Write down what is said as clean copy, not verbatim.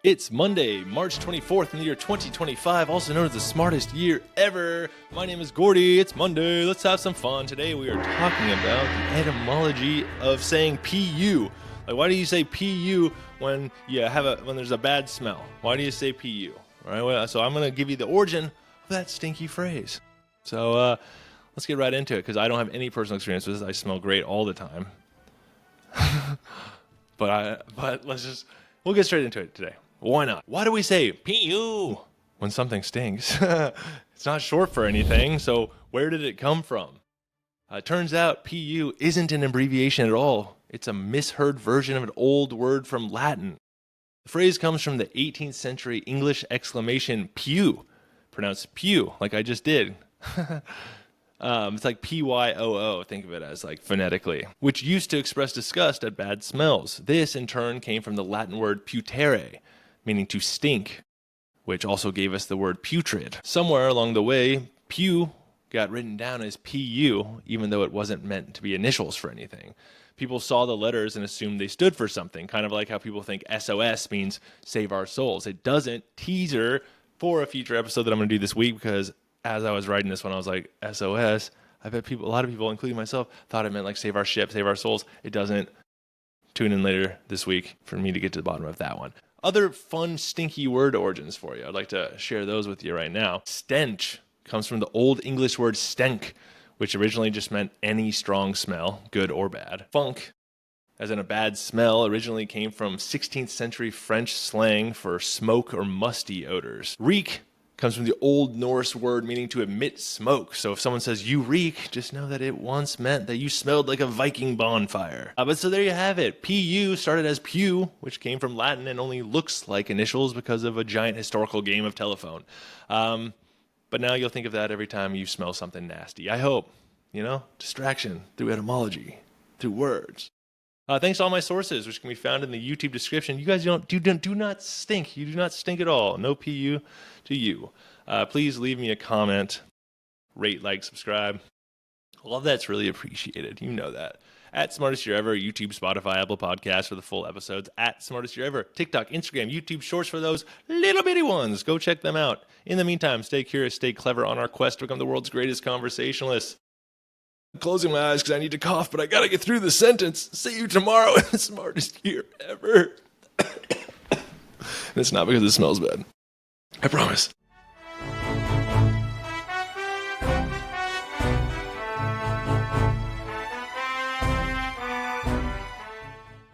It's Monday, March 24th in the year 2025, also known as the smartest year ever. My name is Gordy. It's Monday. Let's have some fun. Today we are talking about the etymology of saying PU. Like, why do you say PU when there's a bad smell? Why do you say PU? Right? So I'm going to give you the origin of that stinky phrase. So let's get right into it, because I don't have any personal experience with this. I smell great all the time. But we'll get straight into it today. Why not? Why do we say PU when something stinks? It's not short for anything, so where did it come from? Turns out PU isn't an abbreviation at all. It's a misheard version of an old word from Latin. The phrase comes from the 18th century English exclamation pew, pronounced pew, like I just did. It's like P-Y-O-O, think of it as like phonetically, which used to express disgust at bad smells. This in turn came from the Latin word putere, meaning to stink, which also gave us the word putrid. Somewhere along the way, pew got written down as PU, even though it wasn't meant to be initials for anything. People saw the letters and assumed they stood for something, kind of like how people think SOS means save our souls. It doesn't. Teaser for a future episode that I'm going to do this week, because as I was writing this one, I was like, SOS? I bet a lot of people, including myself, thought it meant like save our ship, save our souls. It doesn't. Tune in later this week for me to get to the bottom of that one. Other fun, stinky word origins for you. I'd like to share those with you right now. Stench comes from the Old English word stenk, which originally just meant any strong smell, good or bad. Funk, as in a bad smell, originally came from 16th century French slang for smoke or musty odors. Reek comes from the Old Norse word meaning to emit smoke. So if someone says you reek, just know that it once meant that you smelled like a Viking bonfire. But so there you have it. PU started as pew, which came from Latin and only looks like initials because of a giant historical game of telephone. But now you'll think of that every time you smell something nasty. I hope. Distraction through etymology, through words. Thanks to all my sources, which can be found in the YouTube description. You guys do not stink. You do not stink at all. No PU to you. Please leave me a comment, rate, like, subscribe. All of that's really appreciated. You know that. At Smartest Year Ever, YouTube, Spotify, Apple Podcasts for the full episodes. At Smartest Year Ever, TikTok, Instagram, YouTube Shorts for those little bitty ones. Go check them out. In the meantime, stay curious, stay clever on our quest to become the world's greatest conversationalists. I'm closing my eyes because I need to cough, but I gotta get through the sentence. See you tomorrow in the smartest year ever. And it's not because it smells bad. I promise.